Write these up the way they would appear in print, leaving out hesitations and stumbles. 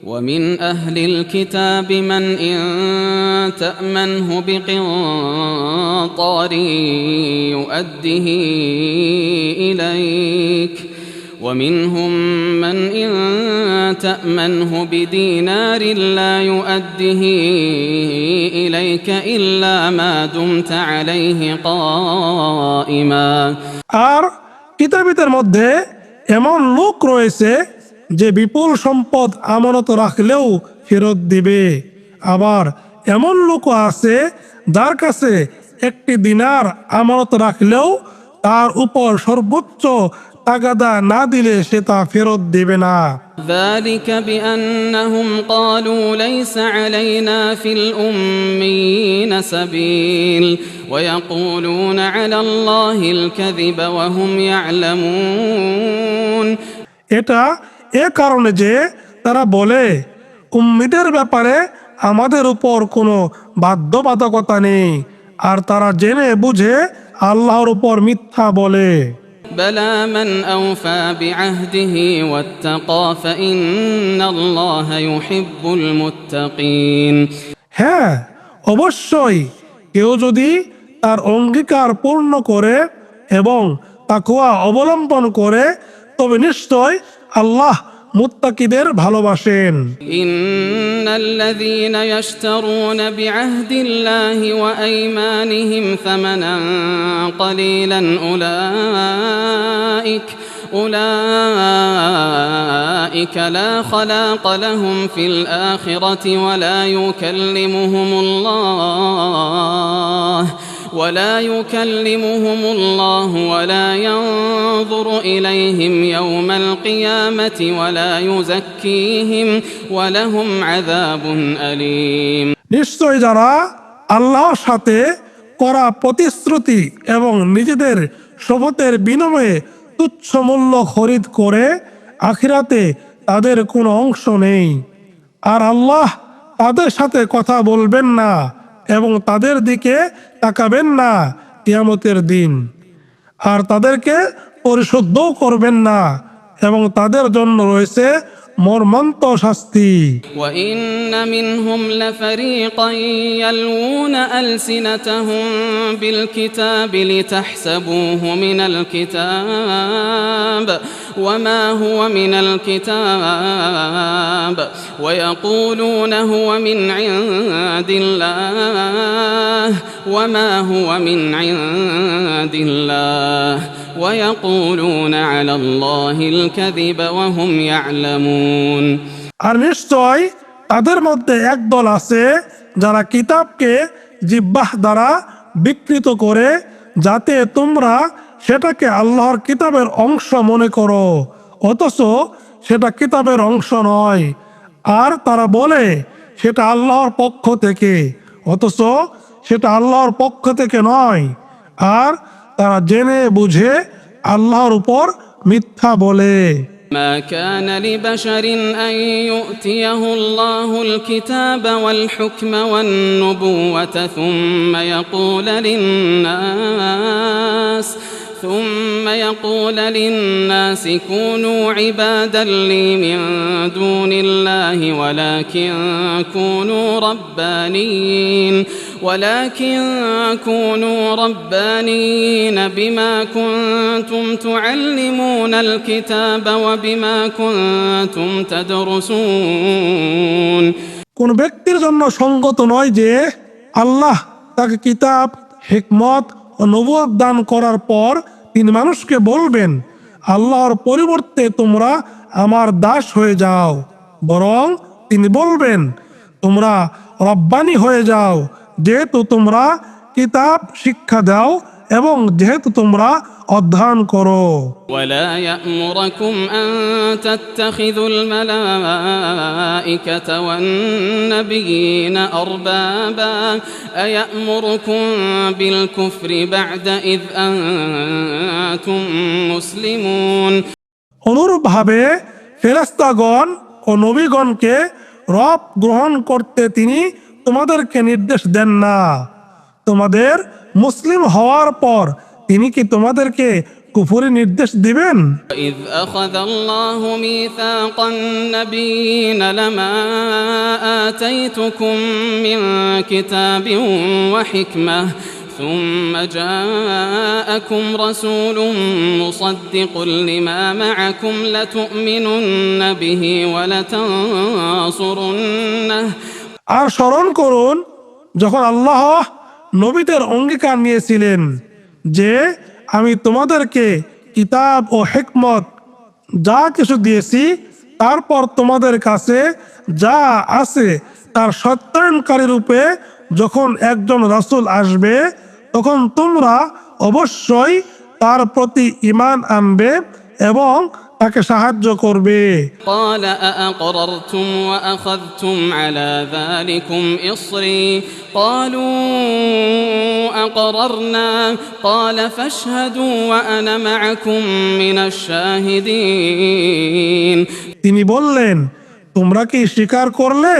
ومن أهل الكتاب من إن تأمنه بقنطار يؤده إليك ومنهم من إن تأمنه بدينار لا يؤده إليك إلا ما دمت عليه قائما আর কিতাবীদের মধ্যে এমন লোক রয়েছে যে বিপুল সম্পদ আমানত রাখলেও ফেরত দিবে, আবার এমন লোকও আছে যার কাছে একটি দিনার আমানত রাখলেও তার উপর সর্বোচ্চ তাগাদা না দিলে সে তা ফেরত দিবে না। ذلك بأنهم قالوا ليس علينا في الأمين سبيل ويقولون على الله الكذب وهم يعلمون এটা এ কারণে যে তারা বলে উম্মীদের ব্যাপারে আমাদের উপর কোনো বাধ্যবাধকতা নেই, আর তারা জেনে বুঝে আল্লাহর উপর মিথ্যা বলে। بلى من أوفى بعهده واتقى فإن الله يحب المتقين হ্যাঁ, অবশ্যই কেউ যদি তার অঙ্গীকার পূর্ণ করে এবং তাকওয়া অবলম্বন করে তবে নিশ্চয় আল্লাহ মুত্তাকিদের ভালোবাসেন। إن الذين يشترون بعهد الله وأيمانهم ثمنا قليلا أولئك لا خلاق لهم في الآخرة ولا يكلمهم الله ولا ينظر إليهم يوم القيامة ولا يزكيهم ولهم عذاب أليم নিশ্চয় যারা আল্লাহর সাথে করা প্রতিশ্রুতি এবং নিজেদের শপথের বিনিময়ে তুচ্ছ মূল্য খরিদ করে আখিরাতে তাদের কোনো অংশ নেই, আর আল্লাহ তাদের সাথে কথা বলবেন না এবং তাদের দিকে তাকাবেন না কিয়ামতের দিন, আর তাদেরকে পরিশুদ্ধও করবেন না এবং তাদের জন্য রয়েছে মর্মান্ত শাস্তি। وإن منهم لفريقا يلوون ألسنتهم بالكتاب لتحسبوه من الكتاب وما هو من الكتاب ويقولون هو من عند الله وما هو من عند الله ويقولون على الله الكذب وهم يعلمون আর নিশ্চয় তাদের মধ্যে একদল আছে যারা কিতাবকে জিহ্বাহ দ্বারা বিকৃত করে যাতে তোমরা সেটাকে আল্লাহর কিতাবের অংশ মনে করো, অথচ সেটা কিতাবের অংশ নয়, আর তারা বলে সেটা আল্লাহর পক্ষ থেকে, অথচ সেটা আল্লাহর পক্ষ থেকে নয়, আর তারা জেনে বুঝে আল্লাহর উপর মিথ্যা বলে। ما كان لبشر أن يؤتيه الله الكتاب والحكم والنبوة ثم يقول للناس كونوا عبادا لي من دون الله ولكن كونوا ربانيين بما كنتم تعلمون الكتاب وبما كنتم تدرسون কোন ব্যক্তির জন্য সঙ্গত নয় যে আল্লাহ তাকে কিতাব, হিকমত ও নবুয়ত দান করার পর তিনি মানুষকে বলবেন আল্লাহর পরিবর্তে তোমরা আমার দাস হয়ে যাও, বরং তিনি বলবেন তোমরা রব্বানি হয়ে যাও যেহেতু তোমরা কিতাব শিক্ষা দাও এবং যেহেতু তোমরা অধ্যয়ন করো। ولا يأمركم أن تتخذوا الملائكة والنبيين أربابا أيأمركم بالكفر بعد إذ أنتم مسلمون অনুরূপভাবে ফেরেশতাগণ ও নবীগণকে রব গ্রহণ করতে তিনি তোমাদেরকে নির্দেশ দেন না। তোমাদের মুসলিম হওয়ার পর তিনি কি তোমাদেরকে কুফরি নির্দেশ দিবেন? إذ أخذ الله ميثاق النبيين لما آتيتكم من كتاب وحكمة ثم جاءكم رسول مصدق لما معكم لتؤمنن به ولتنصرنه আর স্মরণ করুন যখন আল্লাহ নবীদের অঙ্গীকার নিয়েছিলেন যে আমি তোমাদেরকে কিতাব ও হিকমত যা কিছু দিয়েছি, তারপর তোমাদের কাছে যা আছে তার সত্যায়নকারী রূপে যখন একজন রাসূল আসবে, তখন তোমরা অবশ্যই তার প্রতি ঈমান আনবে এবং তাকে সাহায্য করবে। قال أأقررتم وأخذتم على ذلكم إصري قالوا أقررنا قال فاشهدوا وأنا معكم من الشاهدين তিনি বললেন, তোমরা কি স্বীকার করলে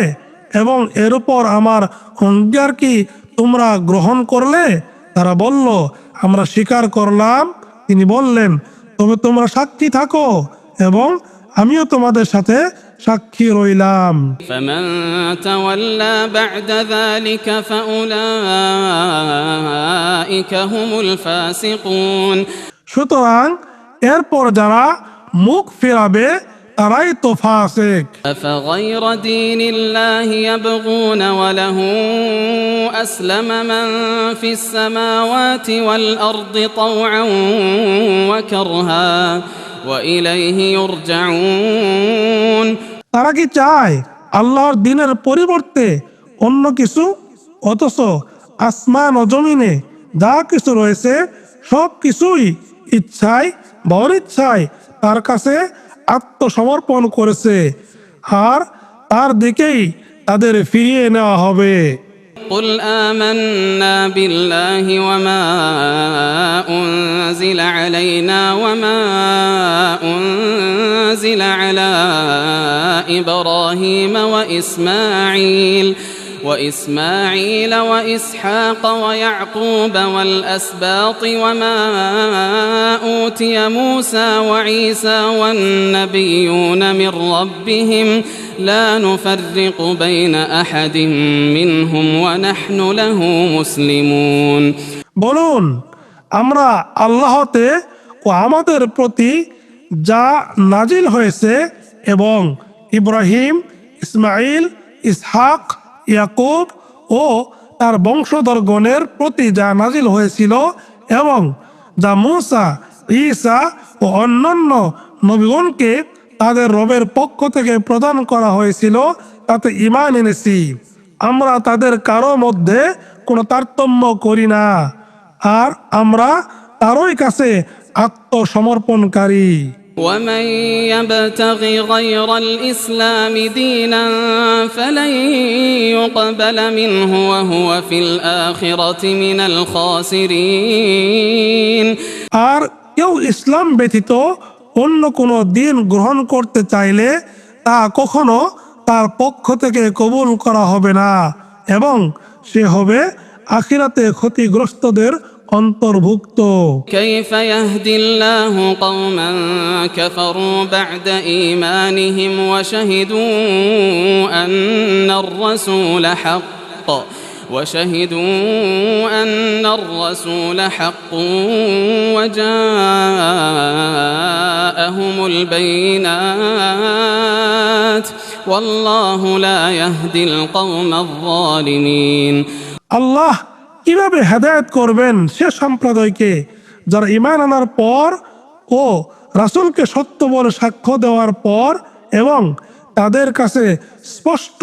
এবং এর উপর আমার অঙ্গীকার কি তোমরা গ্রহণ করলে? তারা বলল, আমরা স্বীকার করলাম। তিনি বললেন, তবে তোমরা সাক্ষী থাকো এবং আমিও তোমাদের সাথে সাক্ষী রইলাম। فمن تولى بعد ذلك فأولئك هم الفاسقون সুতরাং এরপর যারা মুখ ফেরাবে তারাই তো ফাসিক। أفغير دين الله يبغون وله أسلم من في السماوات والأرض طوعا وكرها وإليه يرجعون তারা কি চায় আল্লাহর দ্বীনের পরিবর্তে অন্য কিছু? অথচ আসমান ও জমিনে যা কিছু রয়েছে সব কিছুই ইচ্ছায় বা অনিচ্ছায় তার কাছে আত্মসমর্পণ করেছে, আর তার দিকেই তাদের ফিরিয়ে নেওয়া হবে। قل آمنا بالله وما أنزل علينا وما أنزل على إبراهيم وإسماعيل وإسحاق ويعقوب والأسباط وما أوتي موسى وعيسى والنبيون من ربهم لا نفرق بين أحد منهم ونحن له مسلمون বলুন, আমরা আল্লাহতে ও আমাদের প্রতি যা নাজিল হয়েছে এবং ইব্রাহিম, ইসমাইল, ইসহাক, ইয়াকুব ও তার বংশধরগণের প্রতি যা নাজিল হয়েছিল এবং যা মূসা, ঈসা ও অন্যান্য নবীগণকে তাদের রবের পক্ষ থেকে প্রদান করা হয়েছিল তাতে ঈমান এনেছি। আমরা তাদের কারো মধ্যে কোনো তারতম্য করি না, আর আমরা তারই কাছে আত্মসমর্পণকারী। ومن يبتغ غير الإسلام دينا فلن يقبل منه وهو في الآخرة من الخاسرين আর কেউ ইসলাম ব্যতীত অন্য কোনো দিন গ্রহণ করতে চাইলে তা কখনো তার পক্ষ থেকে কবুল করা হবে না এবং সে হবে আখিরাতে ক্ষতিগ্রস্তদের অন্তর্ভুক্ত। كيف يهدي الله قوما كفروا بعد إيمانهم وشهدوا أن الرسول حق وجاءهم البينات والله لا يهدي القوم الظالمين আল্লাহ কিভাবে হেদায়েত করবেন সে সম্প্রদায়কে যারা ঈমান আনার পর ও রাসূলকে সত্য বলে সাক্ষ্য দেওয়ার পর এবং তাদের কাছে স্পষ্ট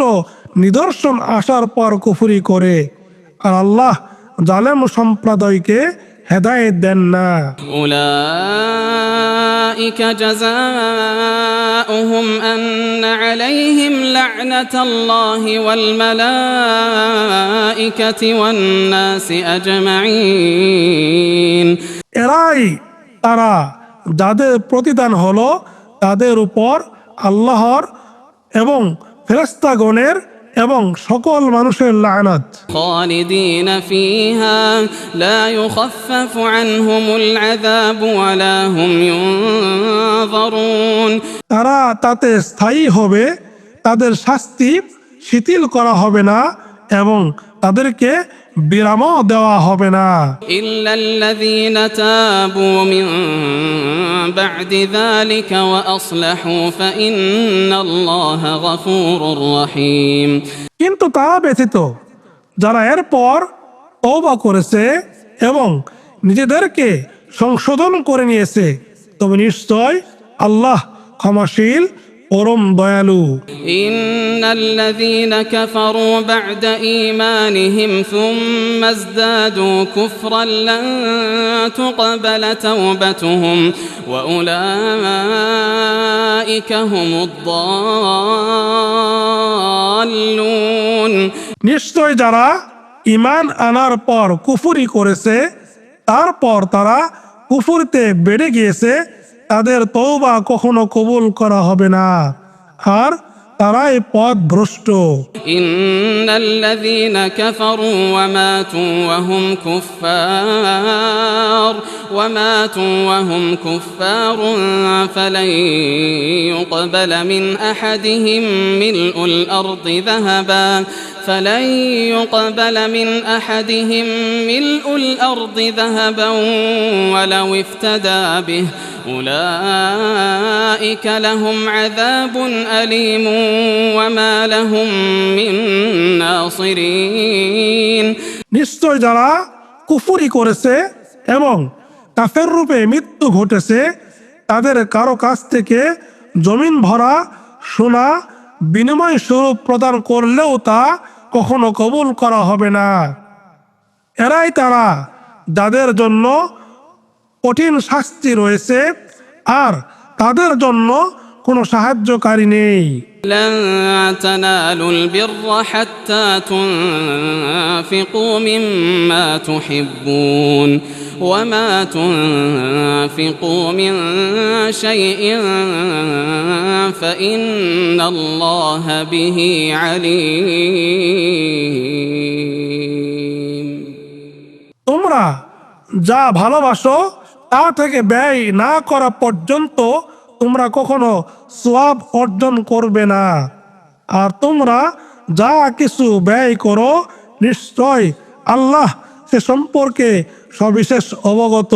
নিদর্শন আসার পর কুফরি করে, আর আল্লাহ জালেম সম্প্রদায়কে হেদায়েত দেন না। أولئك جزاؤهم أن عليهم لعنة الله والملائكة والناس أجمعين এরাই তারা যাদের প্রতিদান হলো তাদের উপর আল্লাহর এবং ফেরেশতাগণের এবং সকল মানুষের লায়নাত। خالدين فيها لا يخفف عنهم العذاب ولا هم ينظرون তারা তাতে স্থায়ী হবে, তাদের শাস্তি শিথিল করা হবে না এবং তাদেরকে বিরামও দেওয়া হবে না। إلا الذين تابوا من بعد ذلك وأصلحوا فإن الله غفور رحيم কিন্তু তারা ব্যতীত যারা এরপর তওবা করেছে এবং নিজেদেরকে সংশোধন করে নিয়েছে, তবে নিশ্চয় আল্লাহ ক্ষমাশীল পরম দয়ালু। إن الذين كفروا بعد إيمانهم ثم ازدادوا كفرا لن تقبل توبتهم وأولئك هم الضالون নিশ্চয় যারা ঈমান আনার পর কুফরি করেছে, তারপর তারা কুফরিতে বেড়ে গিয়েছে, তাদের তওবা কখনো কবুল করা হবে না, আর তারাই পথভ্রষ্ট। إن الذين كفروا وماتوا وهم كفار فلن يقبل من أحدهم ملء الأرض ذهبا ولو افتدى به أولئك لهم عذاب أليم وما لهم من ناصرين নিশ্চয় যারা কুফরি করেছে এবং কাফের রূপে মৃত্যু ঘটেছে, তাদের কারো কাছ থেকে জমিন ভরা সোনা বিনিময় স্বরূপ প্রদান করলেও তা কখনো কবুল করা হবে না। এরাই তারা যাদের জন্য কঠিন শাস্তি রয়েছে আর তাদের জন্য কোনো সাহায্যকারী নেই। لن تنالوا البر حتى تنفقوا مما تحبون وما تنفقوا من شيء فإن الله به عليم তোমরা যা ভালোবাসো তা থেকে ব্যয় না করা পর্যন্ত তোমরা কখনো সওয়াব অর্জন করবে না, আর তোমরা যা কিছু ব্যয় করো নিশ্চয় আল্লাহ সে সম্পর্কে সবিশেষ অবগত।